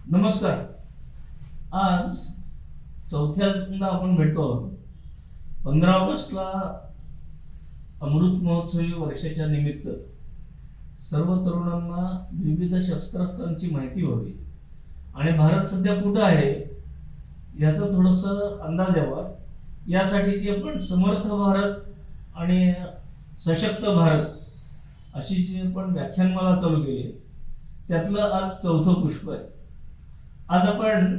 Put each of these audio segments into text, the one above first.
नमस्कार. आज चौथ्यांदा आपण भेटतो आहोत. 15 ऑगस्टला अमृत महोत्सवी वर्षाच्या निमित्त सर्व तरुणांना विविध शस्त्रास्त्रांची माहिती व्हावी आणि भारत सध्या कुठं आहे याचा थोडस अंदाज यावा, यासाठीची आपण समर्थ भारत आणि सशक्त भारत अशी जी आपण व्याख्यानमाला चालू केली, त्यातलं आज चौथं पुष्प आहे. आज आपण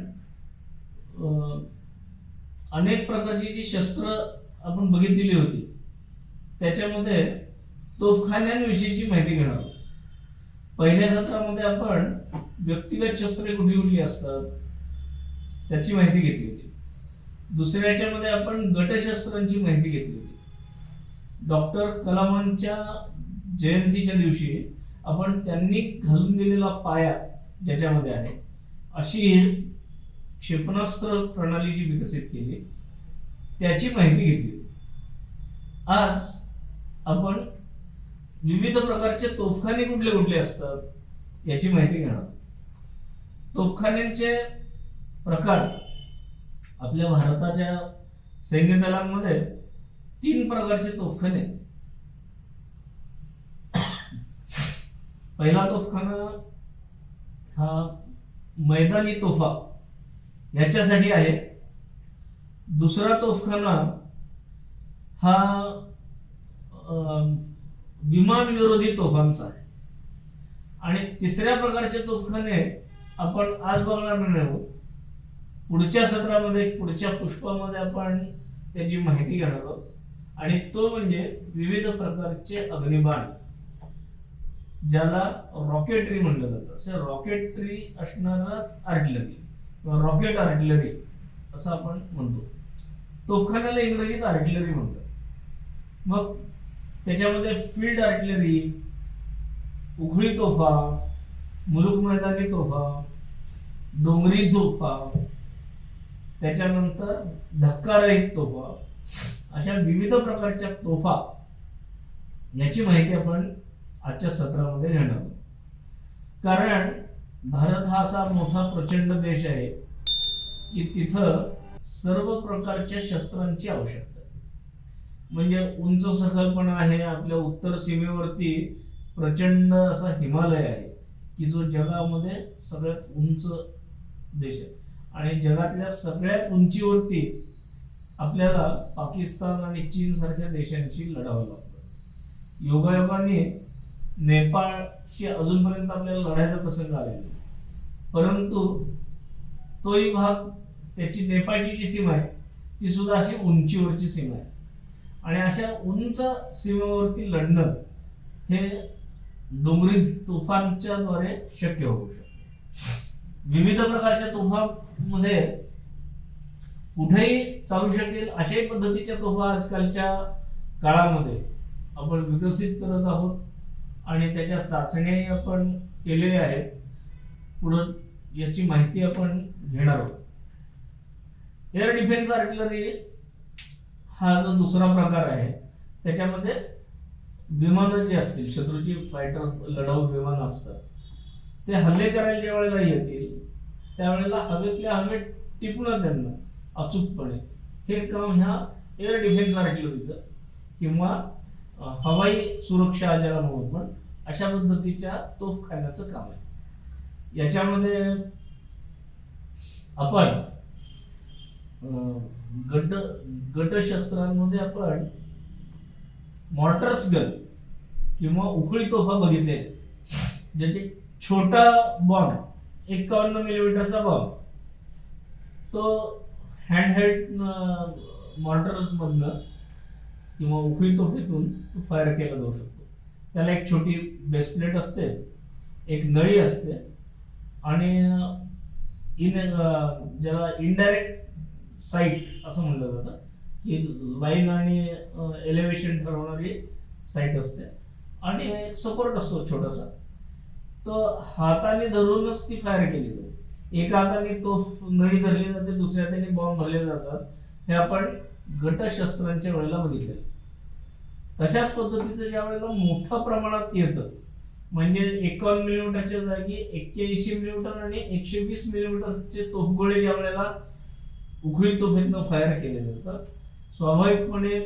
अनेक प्रकारची जी शस्त्र आपण बघितलेली होती, त्याच्यामध्ये तोफखान्यांविषयीची माहिती घेणार आहोत. पहिल्या सत्रामध्ये आपण व्यक्तिगत शस्त्रे कुठली कुठली असतात त्याची माहिती घेतली होती. दुसऱ्या याच्यामध्ये आपण गटशस्त्रांची माहिती घेतली होती. डॉक्टर कलामांच्या जयंतीच्या दिवशी आपण त्यांनी घालून दिलेला पाया ज्याच्यामध्ये आहे अशी क्षेपणास्त्र प्रणाली जी विकसित केली त्याची माहिती घेतली. आज आपण विविध प्रकारचे तोफखाने कुठले कुठले असतात याची माहिती घेणार. तोफखान्यांचे प्रकार आपल्या भारताच्या सैन्य दलांमध्ये 3 प्रकारचे तोफखाने. पहिला तोफखाना हा मैदानी तोफा याच्यासाठी आहे. दुसरा तोफखाना हा विमान विरोधी तोफांचा आहे. आणि तिसऱ्या प्रकारचे तोफखाने आपण आज बघणार नाही आहोत. पुढच्या सत्रामध्ये पुढच्या पुष्पामध्ये आपण त्याची माहिती घेणार आहोत. आणि तो म्हणजे विविध प्रकारचे अग्निबाण, ज्याला रॉकेटरी म्हणलं जातं. असं रॉकेटरी असणारा आर्टिलरी किंवा रॉकेट आर्टिलरी असं आपण म्हणतो. तोफखान्याला इंग्रजीत आर्टिलरी म्हणतात. मग त्याच्यामध्ये फील्ड आर्टिलरी, उखळी तोफा, मुलुक मैदानी तोफा, डोंगरी तोफा, त्याच्यानंतर धक्कारहित तोफा, अशा विविध प्रकारच्या तोफा याची माहिती आपण आजच्या सत्रामध्ये घेणार आहोत. कारण भारत हा असा मोठा प्रचंड देश आहे की तिथं सर्व प्रकारच्या शस्त्रांची आवश्यकता आहे. म्हणजे उंच सखलपणा आहे. आपल्या उत्तर सीमेवरती प्रचंड असा हिमालय आहे की जो जगामध्ये सगळ्यात उंच देश आहे. आणि जगातल्या सगळ्यात उंचीवरती आपल्याला पाकिस्तान आणि चीन सारख्या देशांशी लढावं लागतं. योगायोगाने नेपाळशी अजूनपर्यंत आपल्याला लढायचा प्रसंग आलेला नाही. परंतु तोही भाग, त्याची नेपाळची जी सीमा आहे ती सुद्धा अशी उंचीवरची सीमा आहे. आणि अशा उंच सीमेवरती लढणं हे डोंगरी तोफांच्या द्वारे शक्य होऊ शकते. विविध प्रकारच्या तोफांमध्ये कुठेही चालू शकेल अशाही पद्धतीच्या तोफा आजकालच्या काळामध्ये आपण विकसित करत आहोत आणि त्याच्या चाचण्याही आपण केलेल्या आहेत. पुढे याची माहिती आपण घेणार आहोत. एअर डिफेन्स आर्टिलरी हा जो दुसरा प्रकार आहे, त्याच्यामध्ये विमानं जी असतील, शत्रूची फायटर लढाऊ विमानं असतात, ते हल्ले करायला ज्या वेळेला येतील त्यावेळेला हवेतल्या हवेत टिपणं त्यांना अचूकपणे, हे काम ह्या एअर डिफेन्स आर्टिलरीचं किंवा हवाई सुरक्षा ज्याला म्हणतो आपण, अशा पद्धतीच्या तोफखान्याचं काम आहे. याच्यामध्ये आपण गटशस्त्रांमध्ये आपण मॉर्टर्स गन किंवा उखळी तोफा बघितले, ज्याचे छोटा बॉम्ब 51 मिलीमीटरचा बॉम्ब तो हँडहेल्ड मॉर्टर मधनं किंवा उखळी तोफेतून तो फायर केला जाऊ शकतो. त्याला एक छोटी बेसप्लेट असते, एक नळी असते आणि ज्याला इनडायरेक्ट साईट असं म्हणलं जातं की लाईन आणि एलिव्हेशन ठरवणारी साईट असते आणि सपोर्ट असतो छोटासा. तो हाताने धरूनच ती फायर केली जाते. एका हाताने तो नळी धरली जाते, दुसऱ्या हाताने बॉम्ब भरले जातात. हे आपण गटशस्त्रांच्या वेळेला बघितले. तशाच पद्धतीचं ज्या वेळेला मोठ्या प्रमाणात येतं म्हणजे 51 मिलीमीटरच्या जागी 81 मिलीमीटर आणि 120 मिलीमीटरचे तोफगोळे ज्या वेळेला उखळी तोफेतनं फायर केले जातात, स्वाभाविकपणे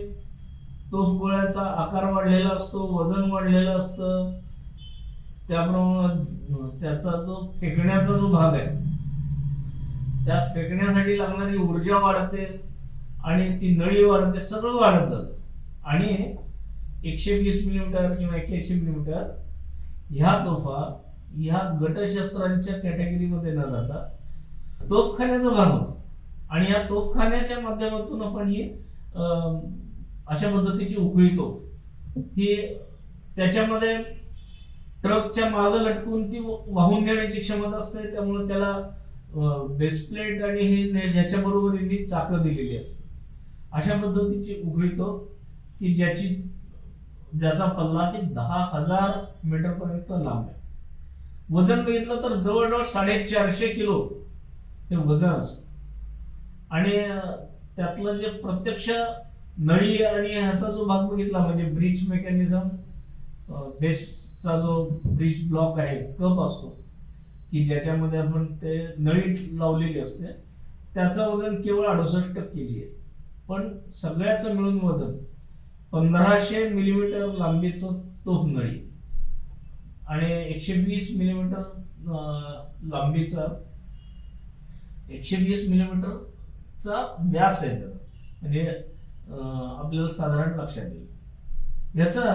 तोफगोळ्याचा आकार वाढलेला असतो, वजन वाढलेलं असतं, त्याप्रमाणे त्याचा जो फेकण्याचा जो भाग आहे, त्या फेकण्यासाठी लागणारी ऊर्जा वाढते आणि ती नळी वाढते, सगळं वाढतं. आणि 120 मिलीमीटर किंवा 81 मिलीमीटर ह्या तोफा ह्या गटशस्त्रांच्या कॅटेगरीमध्ये न जाता तोफखान्याचा भाग होतो. आणि या तोफखान्याच्या माध्यमातून आपण ही अशा पद्धतीची उखळी तोफ ही त्याच्यामध्ये ट्रकच्या मागे लटकून ती वाहून नेण्याची क्षमता असते, त्यामुळे त्याला बेसप्लेट आणि हे ह्याच्या बरोबरीने चाकं दिलेली असते. अशा पद्धतीची उखळी तोफ की ज्याचा पल्ला हे 10,000 मीटर पर्यंत लांब आहे. वजन बघितलं तर जवळजवळ 450 किलो हे वजन असतं. आणि त्यातलं जे प्रत्यक्ष नळी आणि ह्याचा जो भाग बघितला म्हणजे ब्रिज मेकॅनिझम, बेसचा जो ब्रिज ब्लॉक आहे, कप असतो की ज्याच्यामध्ये आपण ते नळी लावलेली असते, त्याचं वजन केवळ 68 kg आहे. पण सगळ्याचं मिळून वजन 1500 मिलीमीटर लांबीचं तोफ नळी आणि 120 मिलीमीटर लांबीचा 120 मिलीमीटरचा व्यास आहे त्याचा. म्हणजे आपल्याला साधारण लक्षात येईल याचा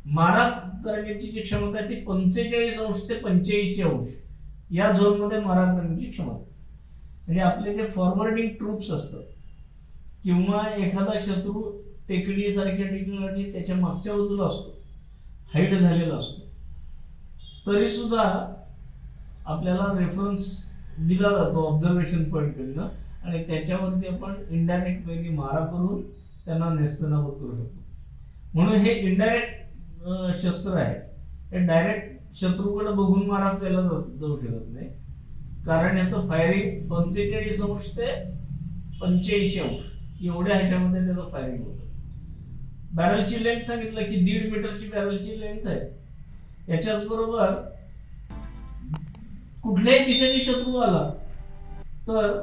मारा करण्याची जी क्षमता आहे ती 45 अंश ते 85 अंश या झोन मध्ये मारा करण्याची क्षमता. म्हणजे आपले जे फॉरवर्डिंग ट्रूप्स असतात किंवा एखादा शत्रू टेकडी सारख्या ठिकाणी त्याच्या मागच्या बाजूला असतो, हाईड झालेला असतो, तरी सुद्धा आपल्याला रेफरन्स दिला जातो ऑब्झर्वेशन पॉइंट कडनं आणि त्याच्यावरती आपण इनडायरेक्ट वेनी मारा करून त्यांना नेस्तनाबूत करू शकतो. म्हणून हे इनडायरेक्ट शस्त्र आहे. हे डायरेक्ट शत्रूकडे बघून मारा केला जाऊ शकत नाही, कारण याचं फायरिंग 45 अंश ते 85 अंश एवढ्या ह्याच्यामध्ये त्याचं फायरिंग होतं. बॅरलची लेंथ सांगितलं की 1.5 मीटरची बॅरलची लेंथ आहे. याच्याच बरोबर कुठल्याही दिशेने शत्रू आला तर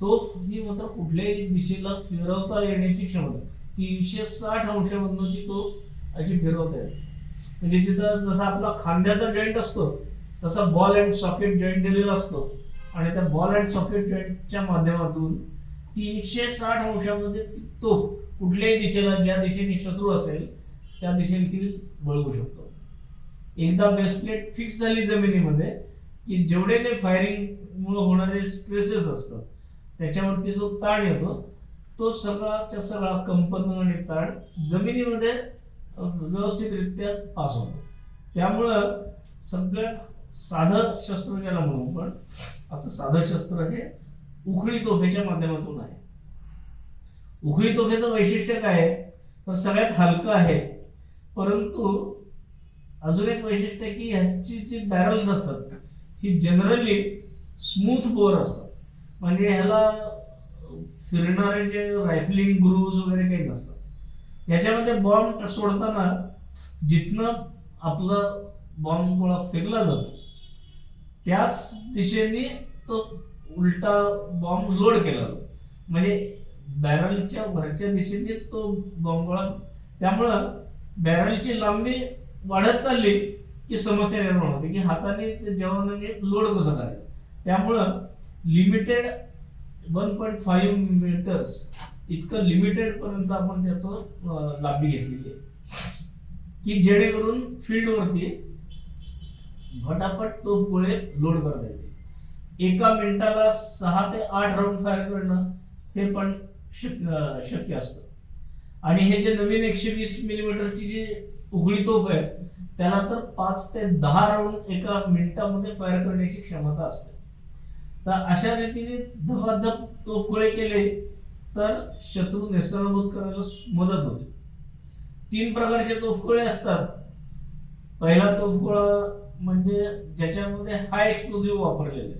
तोफ ही मात्र कुठल्याही दिशेला फिरवता येण्याची क्षमता 360 अंशामधून ती तोफ अशी फिरवता येते. म्हणजे तिथं जसा आपला खांद्याचा जॉईंट असतो तसा बॉल अँड सॉकेट जॉईंट दिलेला असतो आणि त्या बॉल अँड सॉकेट जॉईंटच्या माध्यमातून 360 अंशामध्ये तोफ कुठल्याही दिशेला, ज्या दिशेने शत्रू असेल त्या दिशेने ती वळवू शकतो. एकदा बेसप्लेट फिक्स झाली जमिनीमध्ये की जेवढे जे फायरिंग मुळे होणारे स्ट्रेसेस असतात त्याच्यावरती जो ताण येतो तो सगळाच्या सगळा कंपन आणि ताण जमिनीमध्ये व्यवस्थितरित्या पास होतो. त्यामुळं सगळ्यात साधं शस्त्र ज्याला म्हणू पण असं साधं शस्त्र हे उखळी तोफेच्या माध्यमातून आहे. उखळी तोफेचं वैशिष्ट्य काय आहे तर सगळ्यात हलकं आहे, परंतु अजून एक वैशिष्ट्य आहे की ह्याची जी बॅरल्स असतात ही जनरली स्मूथ बोर असतात. म्हणजे ह्याला फिरणारे जे रायफलिंग ग्रूव्ज वगैरे काही नसतात. याच्यामध्ये बॉम्ब सोडताना जिथनं आपला बॉम्ब गोळा फेकला जातो त्याच दिशेने तो उलटा बॉम्ब लोड केला जातो. म्हणजे बॅरलच्या वरच्या दिशेनेच तो बॉम्ब गोळा, त्यामुळं बॅरलची लांबी वाढत चालली की समस्या निर्माण होते की हाताने ते जवानाने लोड कसं करायचं. त्यामुळं लिमिटेड 1.5 मीटर्स इतकं लिमिटेड पर्यंत आपण त्याचं लांबी घेतलेली आहे की जेणेकरून फील्डवरती फटाफट तोफ गोळे लोड करता येते. एका मिनिटाला 6 ते 8 राऊंड फायर करणं हे पण शक्य असतं. आणि हे जे नवीन 120 मिलीमीटरची जी उघडी तोफ आहे त्याला तर 5 ते 10 राऊंड एका मिनिटामध्ये फायर करण्याची क्षमता असते. तर अशा रीतीने धबाधब तोफगोळे केले तर शत्रू नेस्तनाबूत करायला मदत होते. 3 प्रकारचे तोफगोळे असतात. पहिला तोफगोळा म्हणजे ज्याच्यामध्ये हाय एक्सप्लोजिव्ह वापरलेले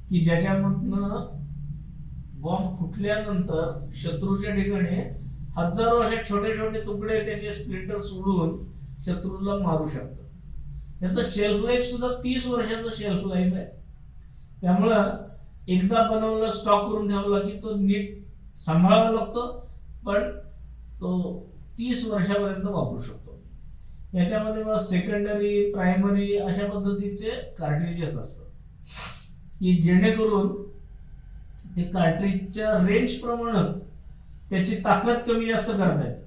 की ज्याच्यामधनं बॉम्ब फुटल्यानंतर शत्रूच्या ठिकाणी हजारो असे छोटे छोटे तुकडे त्याचे स्प्लिंटर्स उडून शत्रूला मारू शकतं. याचं शेल्फ लाईफ सुद्धा 30 वर्षाचं शेल्फ लाईफ आहे. त्यामुळं एकदा बनवलं, स्टॉक करून ठेवला की तो नीट सांभाळावा लागतो, पण तो 30 वर्षापर्यंत वापरू शकतो. याच्यामध्ये मग सेकंडरी, प्रायमरी अशा पद्धतीचे कार्ट्रिजेस असतात की जेणेकरून ते कार्ट्रिजच्या रेंज प्रमाणे त्याची ताकद कमी जास्त करता येते.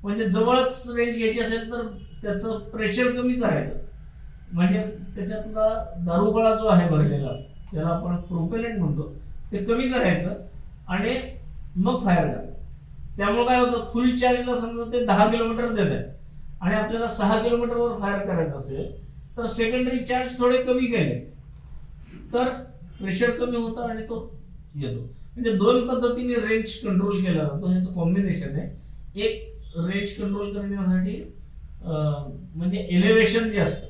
म्हणजे जवळच रेंज घ्यायची असेल तर त्याचं प्रेशर कमी करायचं, म्हणजे त्याच्यातला दारुगोळा जो आहे भरलेला, त्याला आपण प्रोपेलंट म्हणतो, ते कमी करायचं आणि मग फायर करायचं. त्यामुळे काय होतं, फुल चार्जला समजा ते 10 किलोमीटर देत आहे आणि आपल्याला 6 किलोमीटरवर फायर करायचं असेल तर सेकंडरी चार्ज थोडे कमी केले तर प्रेशर कमी होतं आणि तो येतो. म्हणजे दोन पद्धतीने रेंज कंट्रोल केला जातो. ह्याचं कॉम्बिनेशन आहे. एक रेंज कंट्रोल करण्यासाठी म्हणजे एलिव्हेशन जे असतं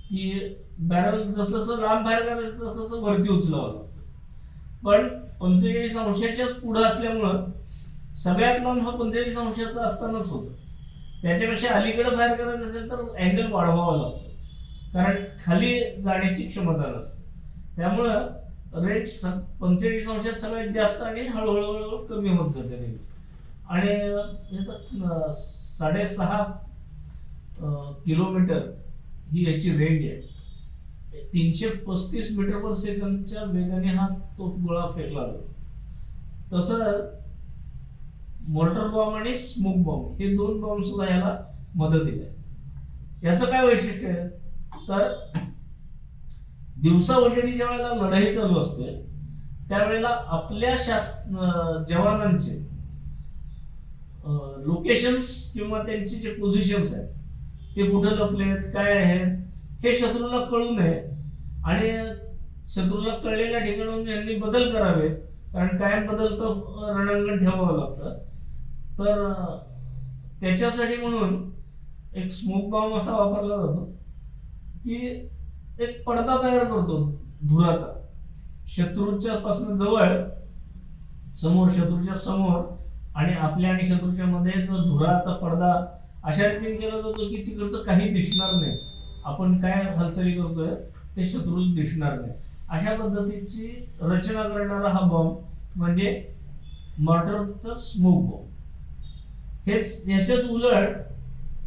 की बॅरल जसं जसं लांब फायर करायचं तसं तसं वरती उचलावं लागतं, पण 45 अंशाच्याच पुढं असल्यामुळं सगळ्यात लांब हा 45 अंशाचा असतानाच होतं. त्याच्यापेक्षा अलीकडे फायर करायचं असेल तर अँगल वाढवावा लागतो, कारण खाली जाण्याची क्षमता नसते. त्यामुळं रेंज 45 अंशात सगळ्यात जास्त आणि हळूहळू कमी होत जाते रेंज. आणि 6.5 किलोमीटर ही याची रेंज आहे. 335 मीटर पर सेकंदच्या वेगाने हा तोफगोळा फेकला जातो. तसं मॉर्टर बॉम्ब आणि स्मोक बॉम्ब हे दोन बॉम्ब सुद्धा याला मदतीला आहे. याचं काय वैशिष्ट्य आहे तर दिवसा उजेडी ज्या वेळेला लढाई चालू असते त्यावेळेला आपल्या जवानांचे लोकेशन्स किंवा त्यांची जे पोझिशन्स आहेत ते कुठे लपलेत, काय आहेत हे शत्रूला कळू नये आणि शत्रूला कळलेल्या ठिकाणाहून यांनी बदल करावे, कारण कायम बदलतं रणांगण ठेवावं लागतं. तर त्याच्यासाठी म्हणून एक स्मोक बॉम्ब असा वापरला जातो की एक पडदा तयार करतो धुराचा, शत्रूच्या पासून जवळ, शत्रूच्या समोर आणि आपल्या आणि शत्रूच्या मध्ये जो धुराचा पडदा अशा रीतीने केला जातो की तिकडचं काही दिसणार नाही, आपण काय हालचाली करतोय ते शत्रूला दिसणार नाही. अशा पद्धतीची रचना करणारा हा बॉम्ब म्हणजे मॉर्टरचा स्मोक बॉम्ब. हेच ह्याच्याच उलट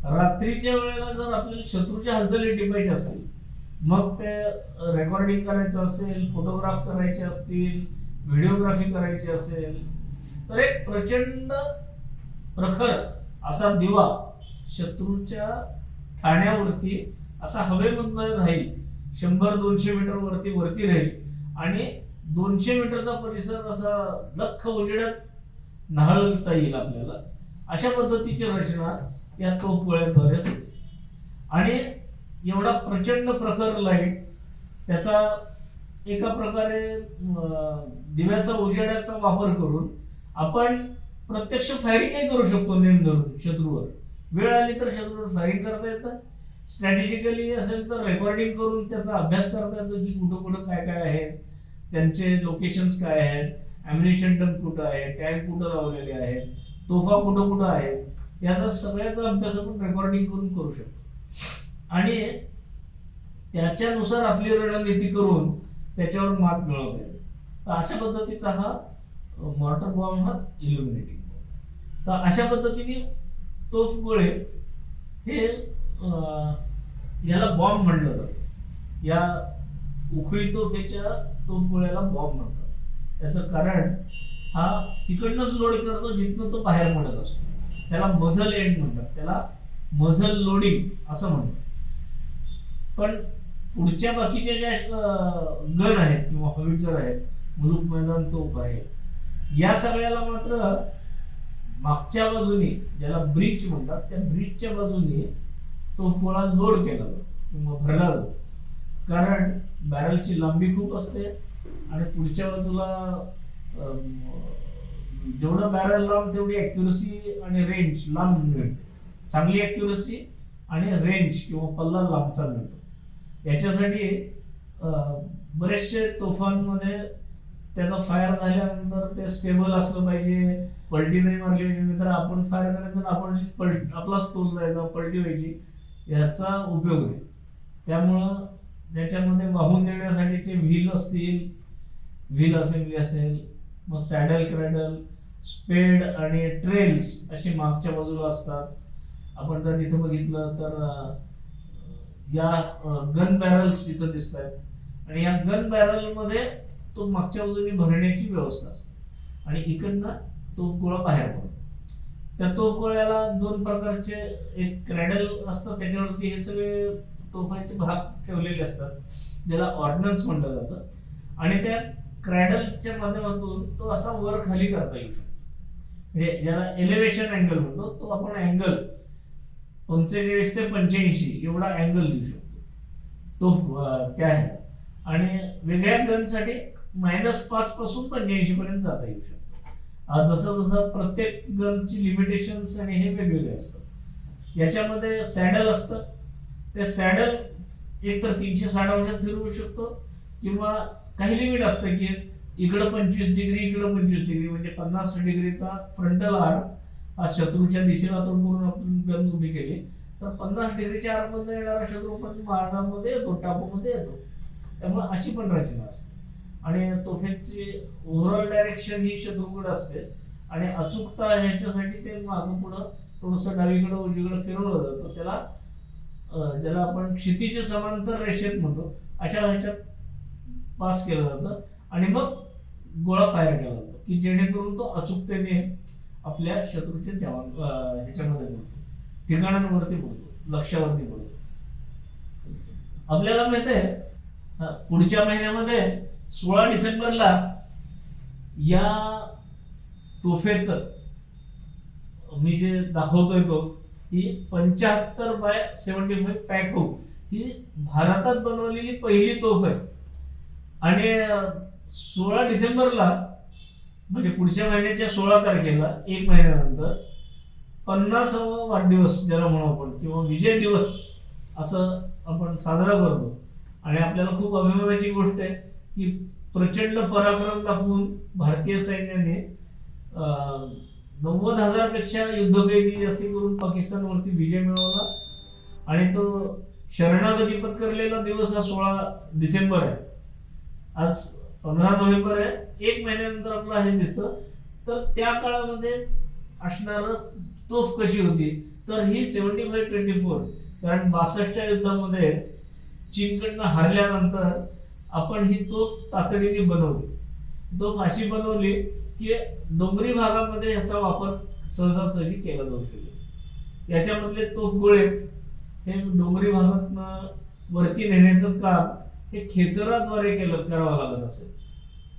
रात्रीच्या वेळेला जर आपल्याला शत्रूच्या हालचाली टिपायच्या असतील, मग ते रेकॉर्डिंग करायचं असेल, फोटोग्राफ करायचे असतील, व्हिडिओग्राफी करायची असेल, तर एक प्रचंड प्रखर असा दिवा शत्रूच्या ठाण्यावरती असा हवेमधनं राहील, 100-200 मीटर वरती राहील आणि 200 मीटरचा परिसर असा लख्ख उजेडात न्हाळता येईल आपल्याला. अशा पद्धतीची रचना या तोफगोळ्याद्वारे होते. आणि एवढा प्रचंड प्रखर लाईट, त्याचा एका प्रकारे दिव्याचा उजेडाचा वापर करून आपण प्रत्यक्ष फायरिंगही करू शकतो नेम धरून शत्रूवर. वेळ आली तर शत्रूवर फायरिंग करता येतं. स्ट्रॅटेजिकली असेल तर रेकॉर्डिंग करून त्याचा अभ्यास करता येतो की कुठं कुठं काय काय आहे, त्यांचे लोकेशन्स काय आहेत, ॲम्युनिशन डंप कुठं आहे, टँक कुठं लावलेले आहेत, तोफा कुठं कुठं आहेत, याचा सगळ्याचा अभ्यास आपण रेकॉर्डिंग करून करू शकतो. आणि त्याच्यानुसार आपली रणनीती करून त्याच्यावर मात मिळवता येते. तर अशा पद्धतीचा हा मॉर्टर बॉम्ब हा इल्युमिनेटिंग बॉम्ब. तर अशा पद्धतीने तोफगोळे हे याला बॉम्ब म्हणलं जातं. या उखळी तोफेच्या तोफगोळ्याला बॉम्ब म्हणतात. याचं कारण हा तिकडनंच लोड करतो जिथनं तो बाहेर पडत असतो. त्याला मझल एंड म्हणतात, त्याला मझल लोडिंग असं म्हणतात. पण पुढच्या बाकीच्या ज्या गन आहेत किंवा हॉविट्झर आहेत, मुलूक मैदान तोफ आहे, या सगळ्याला मात्र मागच्या बाजूने, ज्याला ब्रिज म्हणतात, त्या ब्रिजच्या बाजूने तोफगोळा लोड केला जातो किंवा भरला जातो. कारण बॅरलची लांबी खूप असते आणि पुढच्या बाजूला जेवढं बॅरल लांब तेवढी ॲक्युरसी आणि रेंज लांब मिळते. चांगली ॲक्युरसी आणि रेंज किंवा पल्ला लांबचा मिळतो. याच्यासाठी बरेचसे तोफांमध्ये त्याचा फायर झाल्यानंतर ते स्टेबल असलं पाहिजे, पलटी नाही मारली पाहिजे, नाहीतर आपण फायर करायचं आपण आपलाच तोल जायचा, पलटी व्हायची, याचा उपयोग नाही. त्यामुळं त्याच्यामध्ये वाहून नेण्यासाठीचे व्हील असतील, व्हील असेंब्ली असेल, मग सॅडल क्रॅडल, स्पेड आणि ट्रेल्स असे मागच्या बाजूला असतात. आपण जर इथं बघितलं तर या गन बॅरल्स इथं दिसत आहेत आणि या गन बॅरल मध्ये तो मागच्या बाजूने भरण्याची व्यवस्था असते आणि इकडनं तोफ गोळा बाहेर पडतो. त्या तोफ गोळ्याला दोन प्रकारचे, एक क्रॅडल असतं त्याच्यावरती हे सगळे तोफाचे भाग ठेवलेले असतात, ज्याला ऑर्डिनन्स म्हटलं जातं, आणि त्या क्रॅडलच्या माध्यमातून तो असा वर खाली करता येऊ शकतो. म्हणजे ज्याला एलिव्हेशन अँगल म्हणतो, तो आपण अँगल 45 ते 85 एवढा अँगल देऊ शकतो तो त्या आहे. आणि वेगळ्या गनसाठी -5 पासून 85 पर्यंत जाता येऊ शकतो. जसं जसं प्रत्येक गनची लिमिटेशन्स आणि हे वेगवेगळे असतात. याच्यामध्ये सॅडल असतं, ते सॅडल एकतर 360 अंशात फिरवू शकतो किंवा काही लिमिट असतं की इकडं 25 डिग्री, इकडं 25 डिग्री, म्हणजे 50 डिग्रीचा फ्रंटल आर्म हा शत्रूच्या दिशेला तोंड करून आपण गन उभी केली तर 50 डिग्रीच्या आर्ममध्ये येणारा शत्रू पण मारणामध्ये येतो, टापूमध्ये येतो. त्यामुळे अशी पण रचना असते आणि तोफेची ओव्हरऑल डायरेक्शन ही शत्रूकडे असते आणि अचूकता ह्याच्यासाठी ते मागं पुढं थोडंसं डावीकडं उजवीकडं फिरवलं जातं. त्याला ज्याला आपण क्षितिज समांतर रेषेत म्हणतो, अशा ह्याच्यात पास केलं जातं आणि मग गोळा फायर केला जातो की जेणेकरून तो अचूकतेने आपल्या शत्रूच्या ह्याच्यामध्ये पडतो, ठिकाणांवरती पडतो, लक्ष्यावरती पडतो. आपल्याला माहित आहे पुढच्या महिन्यामध्ये 16 डिसेंबरला या तोफेचं मी जे दाखवतोय तो ही 75x75 पॅक हो, ही भारतात बनवलेली पहिली तोफ आहे. आणि 16 डिसेंबरला म्हणजे पुढच्या महिन्याच्या 16 तारखेला, एक महिन्यानंतर 50वा वाढदिवस ज्याला म्हणू आपण किंवा विजय दिवस असं आपण साजरा करतो. आणि आपल्याला खूप अभिमानाची गोष्ट आहे की प्रचंड पराक्रम दाखवून भारतीय सैन्याने 90,000 पेक्षा युद्धकैदी जास्ती करून पाकिस्तानवरती विजय मिळवला आणि तो शरणागती पत्करलेला दिवस हा 16 डिसेंबर आहे. आज 15 नोव्हेंबर आहे, एक महिन्यानंतर आपलं हे दिसतं. तर त्या काळामध्ये असणार तोफ कशी होती तर ही 75-24, कारण 62च्या युद्धामध्ये चीनकडनं हारल्यानंतर आपण ही तोफ तातडीने बनवली. तोफ अशी बनवली की डोंगरी भागामध्ये याचा वापर सहजासहजी केला जाऊ शकेल. याच्यामधले तोफ गोळे हे डोंगरी भागातनं वरती नेण्याचं काम हे खेचराद्वारे करावं लागत असेल.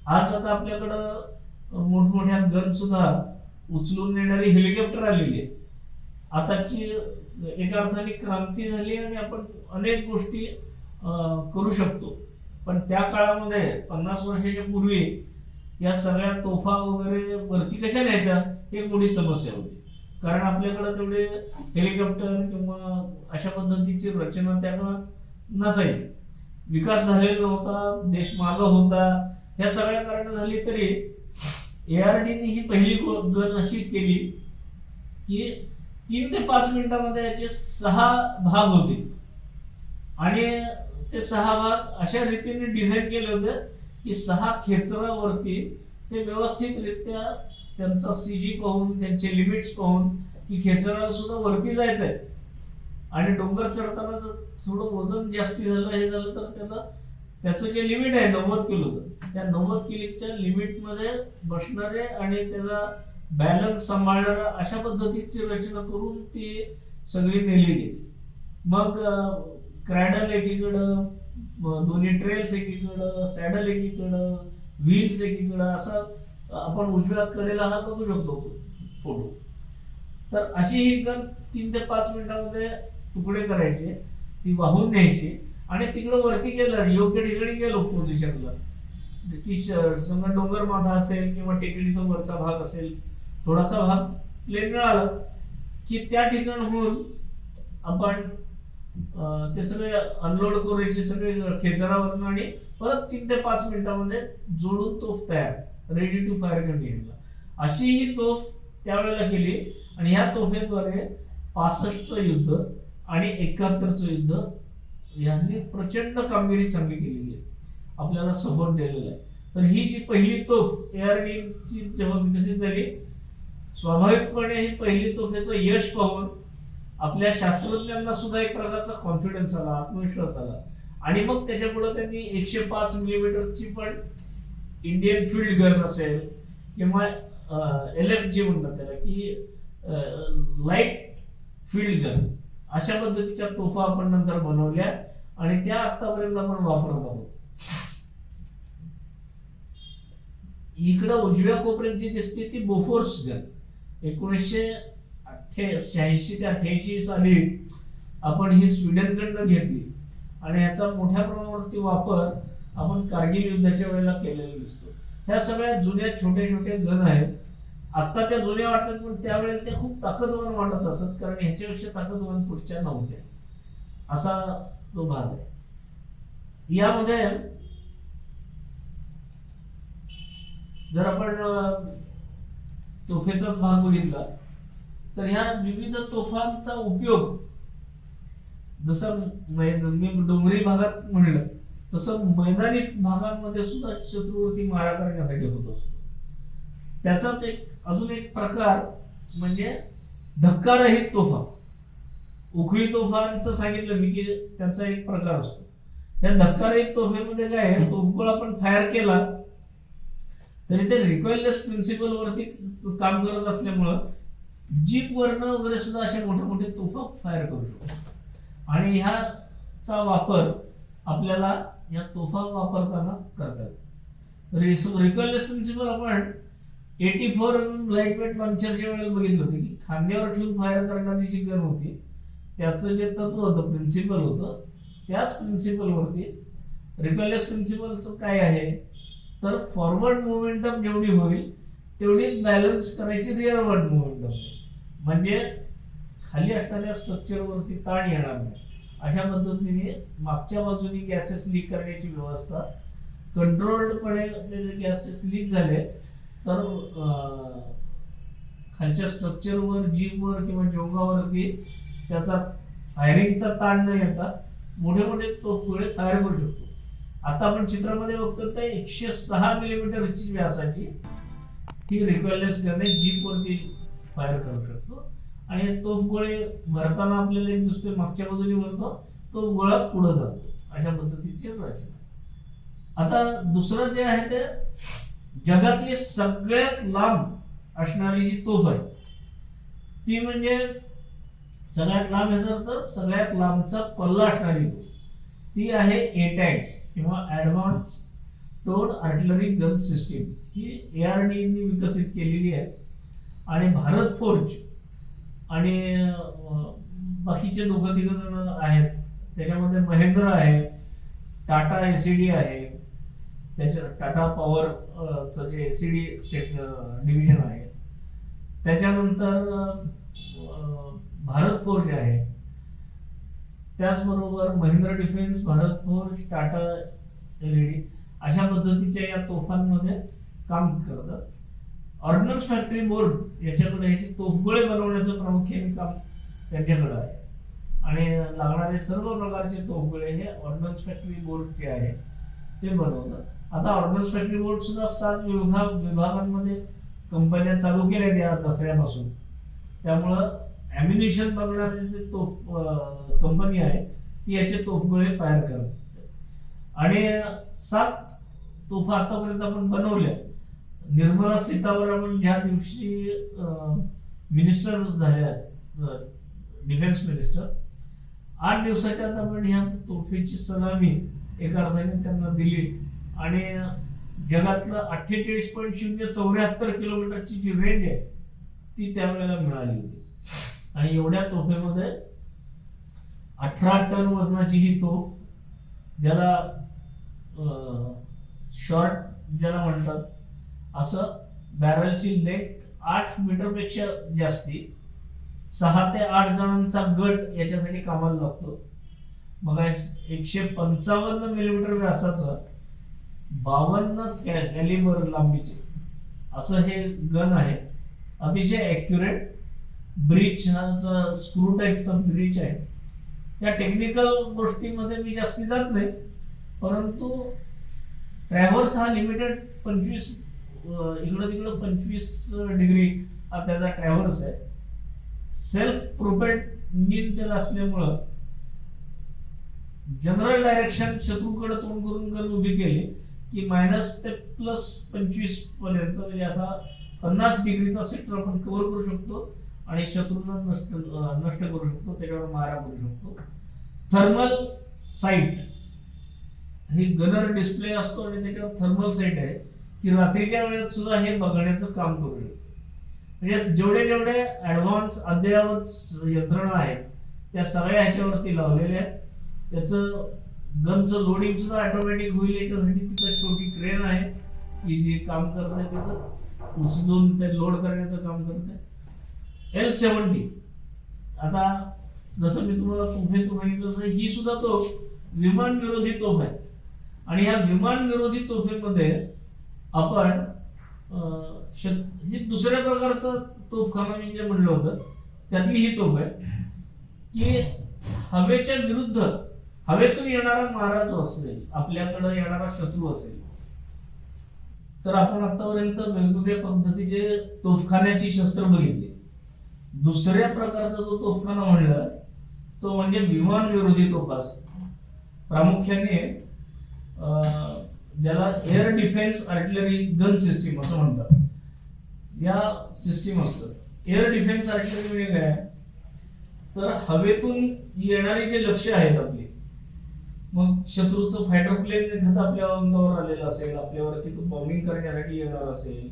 आज आता आपल्याकडं मोठमोठ्या गन सुद्धा उचलून नेणारी हेलिकॉप्टर आलेली आहे. आताची एका अर्थाने क्रांती झाली आणि आपण अनेक गोष्टी करू शकतो. पण त्या काळामध्ये 50 वर्षाच्या पूर्वी या सगळ्या तोफा वगैरे वरती कशा न्यायच्या हे मोठी समस्या होती, कारण आपल्याकडे तेवढे हेलिकॉप्टर किंवा अशा पद्धतीची रचना त्या काळात नसायची, विकास झालेला नव्हता, देश मागं होता. ह्या सगळ्या कारण झाली तरी ARDने ही पहिली गन अशी केली की 3 ते 5 मिनिटांमध्ये याचे 6 भाग होते आणि ते 6 भाग अशा रीतीने डिझाईन केले होते की 6 खेचरावरती ते व्यवस्थितरित्या त्यांचा CG पाहून, त्यांचे लिमिट्स पाहून की खेचराला सुद्धा वरती जायचंय आणि डोंगर चढताना थोडं वजन जास्ती झालं हे झालं तर त्याचं जे लिमिट आहे 90 किलोचं, त्या 90 किलोच्या लिमिटमध्ये बसणारे आणि त्याचा बॅलन्स सांभाळणारा अशा पद्धतीची रचना करून ती सगळी नेली गेली. मग क्रॅडल एकीकडं, दोन्ही ट्रेल्स एकीकडं, सॅडल एकीकडं, व्हील्स एकीकडं, असं आपण उजव्या कडेला हा बघू शकतो फोटो. तर अशी ही गन 3 ते 5 मिनिटांमध्ये तुकडे करायचे, ती वाहून न्यायची आणि तिकडं वरती गेलं, योग्य ठिकाणी गेलो पोझिशनला की समजा डोंगर माथा असेल किंवा टेकडीचा वरचा भाग असेल, थोडासा भाग प्लेन मिळाला की त्या ठिकाणहून आपण ते सगळे अनलोड करायचे सगळे खेचरावरून आणि परत 3 ते 5 मिनिटांमध्ये जोडून तोफ तयार, रेडी टू फायर कंडिशनला. अशी ही तोफ त्यावेळेला केली आणि ह्या तोफेद्वारे 65चं युद्ध आणि 71चं युद्ध यांनी प्रचंड कामगिरी चांगली केलेली आहे, आपल्याला सपोर्ट दिलेला आहे. तर ही जी पहिली तोफ ARDची जेव्हा विकसित झाली, स्वाभाविकपणे ही पहिली तोफेचं यश पाहून आपल्या शास्त्रज्ञांना सुद्धा एक प्रकारचा कॉन्फिडन्स आला, आत्मविश्वास आला. आणि मग त्याच्या पुढे त्यांनी 105 मिलीमीटरची पण इंडियन फील्ड गन असेल किंवा LFG म्हणतात त्याला, की लाईट फील्ड गन, अशा पद्धतीच्या तोफा आपण नंतर बनवल्या आणि त्या आतापर्यंत आपण वापरत आहोत. इकडं उजव्या कोपऱ्यात जी दिसते ती बोफोर्स गन 1986 ते 88 साली आपण ही स्वीडनकडनं घेतली आणि याचा मोठ्या प्रमाणावरती वापर आपण कारगिल युद्धाच्या वेळेला केलेला दिसतो. ह्या सगळ्या जुन्या छोटे छोटे गन आहेत. आता त्या जुन्या वाटतात पण त्यावेळेला त्या खूप ताकदवान वाटत असत, कारण ह्याच्यापेक्षा ताकदवान पुढच्या नव्हत्या. असा तो भाग आहे. यामध्ये जर आपण तोफेचाच भाग बघितला तर ह्या विविध तोफांचा उपयोग, जसं मी डोंगरी भागात म्हणलं तसं मैदानी भागांमध्ये सुद्धा शत्रूवरती मारा करण्यासाठी होत असतो. त्याचाच अजून एक प्रकार म्हणजे धक्कारहित तोफा. उखळी तोफांचं सांगितलं मी की त्यांचा एक प्रकार असतो. या धक्कारहित तोफेमध्ये काय आहे, तोफगोळा आपण फायर केला तरी ते रिकॉइललेस प्रिन्सिपल वरती काम करत असल्यामुळं जीप वरनं वगैरे सुद्धा अशा मोठ्या मोठ्या तोफा फायर करू शकतो. आणि ह्याचा वापर आपल्याला या तोफा वापरताना करतात. रिकॉइललेस प्रिन्सिपल आपण 84 लाईट वेट लॉन्चरच्या वेळेला बघितलं होतं की खांद्यावर ठेवून फायर करणारी जी गन होती त्याचं जे तत्व होतं, प्रिन्सिपल होतं, त्याच प्रिन्सिपलवरती रिकॉइललेस प्रिन्सिपलचं काय आहे तर फॉरवर्ड मोमेंटम जेवढी होईल तेवढीच बॅलन्स करायची रिअरवर्ड मोमेंटम, म्हणजे खाली असणाऱ्या स्ट्रक्चरवरती ताण येणार नाही. अशा पद्धतीने मागच्या बाजूने गॅसेस लीक करण्याची व्यवस्था, कंट्रोल्डपणे गॅसेस लीक झाले तर खालच्या स्ट्रक्चरवर, जीपवर किंवा जोंगावरती त्याचा फायरिंगचा ताण न येता मोठे मोठे तोफगोळे फायर करू शकतो. आता आपण चित्रामध्ये बघतो तर 106 मिलीमीटरची व्यासाची ही रिकॉइललेस गन आहे, जीप वरती फायर करू शकतो. आणि तोफगोळे भरताना आपल्याला एक दिसतोय मागच्या बाजूने भरतो, तो गोळा पुढे जातो. अशा पद्धतीची रचना. आता दुसरं जे आहे ते जगातली सगळ्यात लांब असणारी जी तोफ आहे ती म्हणजे सगळ्यात लांब हे तर सगळ्यात लांबचा पल्ला असणारी तोफ ती आहे ATAGS किंवा advance towed artillery gun system. ही ARD ने विकसित केलेली आहे आणि भारत फोर्ज आणि बाकीचे दोघं तिघ जण आहेत. त्याच्यामध्ये महेंद्र आहे, टाटा LCD आहे, त्याच्या टाटा पॉवरचं जे LCD डिव्हिजन आहे, त्याच्यानंतर भारत फोर्ज आहे, त्याचबरोबर Mahindra defence, Bharat forge, Tata LED अशा पद्धतीच्या या तोफांमध्ये काम करतात. ऑर्डिनन्स फॅक्टरी बोर्ड याच्याकडे ह्याचे तोफगोळे बनवण्याचं प्रामुख्याने काम त्यांच्याकडे आहे आणि लागणारे सर्व प्रकारचे तोफगोळे हे ऑर्डिनन्स फॅक्टरी बोर्ड जे आहे ते बनवतात. आता ऑर्डिनन्स फॅक्टरी बोर्ड सुद्धा 7 विभागांमध्ये कंपन्या चालू केल्या त्या दसऱ्यापासून. त्यामुळं ॲम्युनिशन बनवणारी जी तोफ कंपनी आहे ती याचे तोफगोळे फायर करते. आणि 7 तोफा आतापर्यंत आपण बनवल्या. निर्मला सीतारामन ज्या दिवशी मिनिस्टर झाल्या, डिफेन्स मिनिस्टर, 8 दिवसाच्या आत आपण ह्या तोफेची सलामी एका अर्थाने त्यांना दिली आणि जगातलं 48.074 किलोमीटरची जी रेंज आहे ती त्यावेळेला मिळाली होती. आणि एवढ्या तोफेमध्ये 18 टन वजनाची ही तोफ, ज्याला शॉर्ट ज्याला म्हणतात, असं बॅरलची लेंथ 8 मीटरपेक्षा जास्ती, 6 ते 8 जणांचा गट याच्यासाठी कामाला लागतो. मग 155 मिलीमीटर व्यासाचं 52 कॅलिबर लांबीचे असं हे गन आहे. अतिशय ॲक्युरेट ब्रीच हा स्क्रू टाईपचा ब्रीच आहे. या टेक्निकल गोष्टीमध्ये मी जास्ती जात नाही, परंतु ट्रॅव्हर्स हा लिमिटेड 25 इकडं तिकडं 25 डिग्री हा त्याचा ट्रॅव्हर्स आहे. सेल्फ प्रोपेल्ड इंजिन त्याला असल्यामुळं जनरल डायरेक्शन शत्रूकडे तोंड करून गन उभी केली की -, ते +25 पर्यंत म्हणजे असा 50 डिग्रीचा सेक्टर आपण कव्हर करू शकतो आणि शत्रूला नष्ट करू शकतो, त्याच्यावर मारा करू शकतो. थर्मल साईट ही गनर डिस्प्ले असतो आणि त्याच्यावर थर्मल साईट आहे की रात्रीच्या वेळेत सुद्धा हे बघण्याचं काम करू शकतो. म्हणजे जेवढे ऍडव्हान्स अद्ययावत यंत्रणा आहेत त्या सगळ्या ह्याच्यावरती लावलेल्या आहेत. त्याचं गनचं लोडिंग सुद्धा ऑटोमॅटिक होईल. याच्यासाठी तिथं छोटी क्रेन आहे की जी काम करते, तिथं उचलून ते लोड करण्याचं काम करते. L70 आता जसं मी तुम्हाला तोफेचं सांगितलं तसं ही सुद्धा तो विमान विरोधी तोफ आहे. आणि ह्या विमान विरोधी तोफेमध्ये आपण ही दुसऱ्या प्रकारचं तोफखाना मी जे म्हणलं होतं त्यातली ही तोफ आहे की हवेच्या विरुद्ध हवेतून येणारा मारा जो असेल, आपल्याकडे येणारा शत्रू असेल, तर आपण आतापर्यंत वेगवेगळ्या पद्धतीचे तोफखान्याची शस्त्र बघितली. दुसऱ्या प्रकारचा जो तोफखाना म्हणला तो म्हणजे विमान विरोधी तोफा असतो. प्रामुख्याने ज्याला air defence artillery gun system असं म्हणतात. या सिस्टीम असतं. एअर डिफेन्स आर्टिलरी म्हणजे काय, तर हवेतून येणारे जे लक्ष्य आहेत आपले, मग शत्रूचं फायटर प्लेन एखादं आपल्या अंगावर आलेलं असेल, आपल्यावरती तो बॉम्बिंग करण्यासाठी येणार असेल,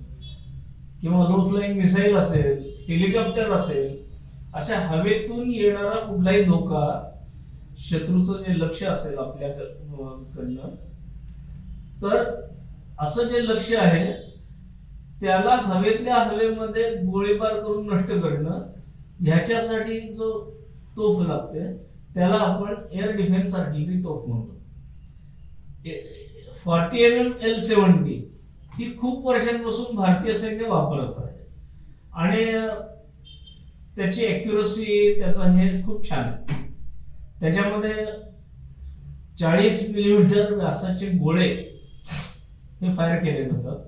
किंवा लो फ्लाइंग मिसाईल असेल, हेलिकॉप्टर असेल, अशा हवेतून येणारा कुठलाही धोका शत्रूचं जे लक्ष असेल आपल्याकडनं, तर असं जे लक्ष आहे त्याला हवेतल्या हवेमध्ये गोळीबार करून नष्ट करणं, ह्याच्यासाठी जो तोफ लागते त्याला आपण एअर डिफेन्स आर्टिलरी तोफ म्हणतो. 40 mm L70 ही खूप वर्षांपासून भारतीय सैन्य वापरत आहे आणि त्याची ॲक्युरसी, त्याचा हे खूप छान आहे. त्याच्यामध्ये 40 मिलीमीटर व्यासाचे गोळे हे फायर केले जातात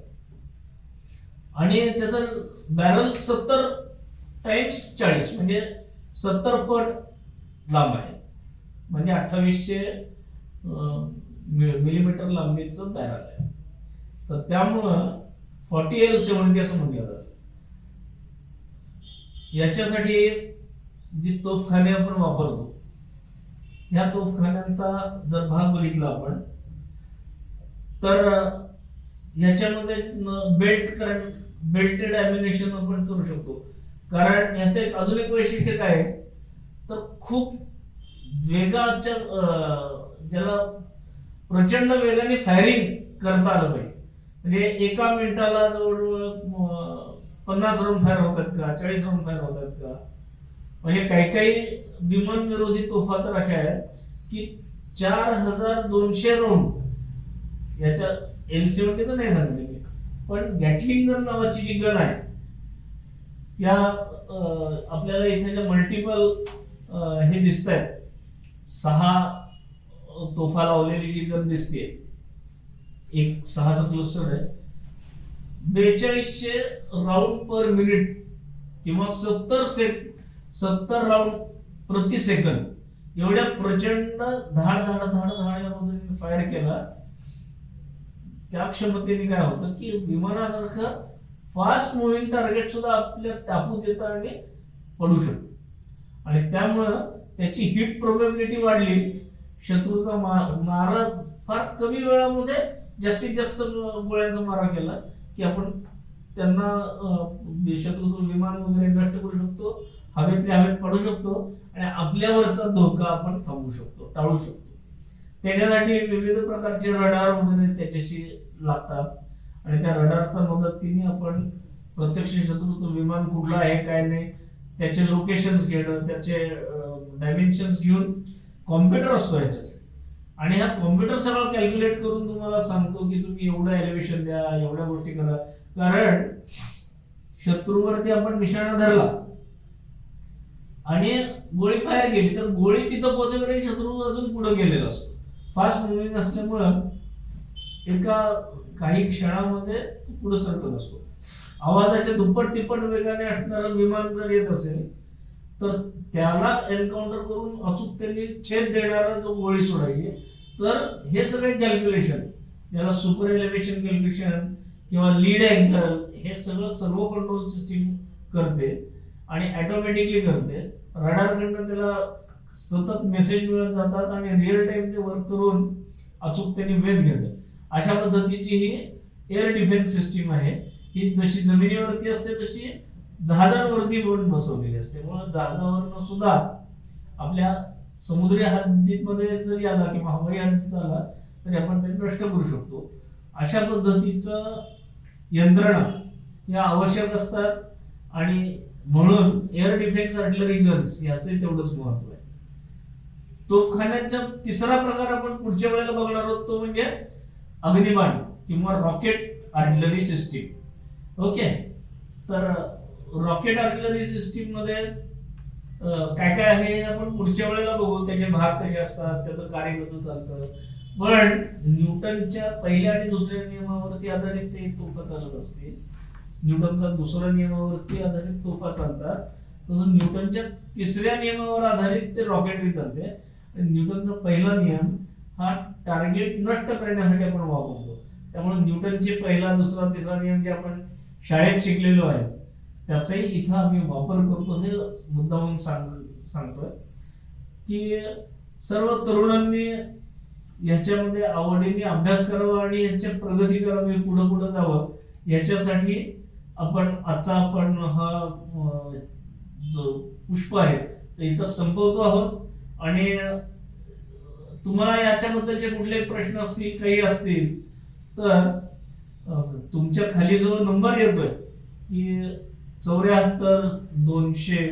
आणि त्याचं बॅरल 70x40 म्हणजे 70 पट लांब आहे, म्हणजे 2800 मिलीमीटर लांबीचं बॅरल आहे. तर त्यामुळं 40 L70 असं म्हटलं जातं. याच्यासाठी जी तोफखाने आपण वापरतो, ह्या तोफखान्यांचा जर भाग बघितला आपण, तर ह्याच्यामध्ये बेल्टेड ॲम्युनिशन आपण करू शकतो. कारण ह्याचं एक अजून एक वैशिष्ट्य काय आहे, तर खूप वेगाच्या ज्याला प्रचंड वेगाने फायरिंग करता आलं पाहिजे. म्हणजे एका मिनिटाला जवळजवळ 50 राऊंड फायर होतात का, 40 राऊंड फायर होतात का. म्हणजे काही विमान विरोधी तोफा तर अशा आहेत की 4200 राऊंड याच्या L70 तर नाही सांगते मी, पण गॅटलिंग गन नावाची जी गन आहे, या आपल्याला इथे ज्या मल्टिपल हे दिसत आहेत, 6 तोफा लावलेली जी गन दिसते, एक 6चा क्लस्टर आहे. 4200 राऊंड पर मिनिट किंवा 70 राऊंड प्रति सेकंद एवढ्या प्रचंड धाड या पद्धतीने फायर केला. त्या क्षमतेने काय होतं की विमानासारखं फास्ट मुव्हिंग टार्गेट सुद्धा आपल्या टापू देतं आणि पडू शकतो. आणि त्यामुळं त्याची हिट प्रोबॅबिलिटी वाढली. शत्रूचा मारा फार कमी वेळामध्ये जास्तीत जास्त गोळ्यांचा मारा केला की आपण त्यांना शत्रूचं विमान वगैरे नष्ट करू शकतो, हवेतल्या हवेत पडू शकतो आणि आपल्यावरचा धोका आपण थांबवू शकतो, टाळू शकतो. त्याच्यासाठी विविध प्रकारचे रडार वगैरे त्याच्याशी लागतात आणि त्या रडारच्या मदतीने आपण प्रत्यक्ष शत्रूचं विमान कुठलं आहे काय नाही त्याचे लोकेशन्स घेणं, त्याचे डायमेन्शन्स घेऊन कॉम्प्युटर असतो याच्यासाठी, आणि हा कॉम्प्युटर सगळं कॅल्क्युलेट करून तुम्हाला सांगतो की तुम्ही एवढं एलिव्हेशन द्या, एवढ्या गोष्टी करा. कारण शत्रूवरती आपण निशाणा धरला आणि गोळी फायर केली तर गोळी तिथं पोहोचेपर्यंत शत्रू अजून पुढे गेलेला असतो. फास्ट मुव्हिंग असल्यामुळं एका काही क्षणामध्ये पुढे सरकत असतो. आवाजाच्या दुप्पट तिप्पट वेगाने असणारं विमान जर येत असेल तर त्याला एन्काउंटर करून अचूक त्यांनी छेद देणारा जो गोळी सोडायची. तर हे सगळे कॅल्क्युलेशन, त्याला सुपर एलिव्हेशन कॅल्क्युलेशन किंवा लीड अँगल, हे सगळं सर्व कंट्रोल सिस्टीम करते आणि ऑटोमॅटिकली करते. रडारकडनं त्याला सतत मेसेज मिळत जातात आणि रिअल टाइम ते वर्क करून अचूक त्यांनी वेध घेतात. अशा पद्धतीची ही एअर डिफेन्स सिस्टीम आहे. ही जशी जमिनीवरती असते तशी जहाजांवरती पण बसवलेली असते. म्हणून जहाजावरनं सुद्धा आपल्या समुद्री हद्दीमध्ये जरी आला किंवा हवाई हद्दीत आला तरी आपण ते नष्ट करू शकतो. अशा पद्धतीचं यंत्रणा या आवश्यक असतात आणि म्हणून एअर डिफेन्स आर्टिलरी गन्स याचे तेवढंच महत्व आहे. तोफखान्याचा तिसरा प्रकार आपण पुढच्या वेळेला बघणार आहोत, तो म्हणजे अग्निबाण किंवा रॉकेट आर्टिलरी सिस्टीम. ओके, तर रॉकेट आर्टिलरी सिस्टीम मध्ये काय काय आहे आपण पुढच्या वेळेला बघू. त्याचे भाग कसे असतात, त्याचं कार्य कसं चालतं. पण न्यूटनच्या पहिल्या आणि दुसऱ्या नियमावरती आधारित ते तोफा चालत असते. न्यूटनचा दुसऱ्या नियमावरती आधारित तोफा चालतात. तसं न्यूटनच्या तिसऱ्या नियमावर आधारित ते रॉकेटरी चालते. न्यूटनचा पहिला नियम हा टार्गेट नष्ट करण्यासाठी आपण वापरतो. त्यामुळे न्यूटनचे पहिला, दुसरा, तिसरा नियम जे आपण शाळेत शिकलेलो आहे त्याचाही इथं आम्ही वापर करतो. हे मुद्दामून सांगतोय की सर्व तरुणांनी याच्यामध्ये आवडीने अभ्यास करावा आणि याच्या प्रगती करावी, पुढे पुढे जावं. याच्यासाठी आपण हा जो पुष्प आहे ते इथं संपवतो आहोत. आणि तुम्हाला याच्याबद्दलचे कुठले प्रश्न असतील, काही असतील तर तुमच्या खाली जो नंबर येतोय की 74 200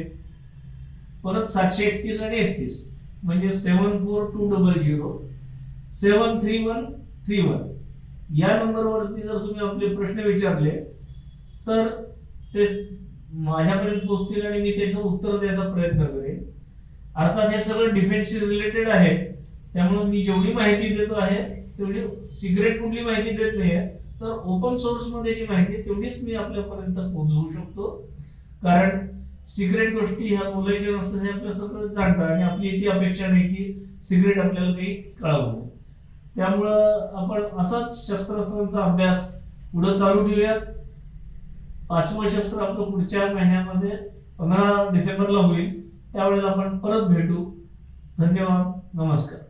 परत 731 आणि 31 म्हणजे 74200 73131 या नंबरवरती जर तुम्ही आपले प्रश्न विचारले तर ते माझ्यापर्यंत पोहोचतील आणि मी त्याचं उत्तर द्यायचा प्रयत्न करेन. अर्थात हे सगळं डिफेन्सशी रिलेटेड आहे, त्यामुळे मी जेवढी माहिती देतो आहे तेवढी सिक्रेट कुठली माहिती देत नाही आहे. तर ओपन सोर्स मध्ये जी माहिती तेवढीच मी आपल्यापर्यंत पोहोचवू शकतो. कारण सिक्रेट गोष्टी ह्या बोलायच्या नसतात, हे आपलं सगळं जाणतात आणि आपली इथे अपेक्षा नाही की सिक्रेट आपल्याला काही कळावं. त्यामुळं आपण असाच शस्त्रास्त्रांचा अभ्यास पुढे चालू ठेवूयात. 5वं शस्त्र आपलं पुढच्या महिन्यामध्ये 15 डिसेंबरला होईल. त्यावेळेला आपण परत भेटू. धन्यवाद, नमस्कार.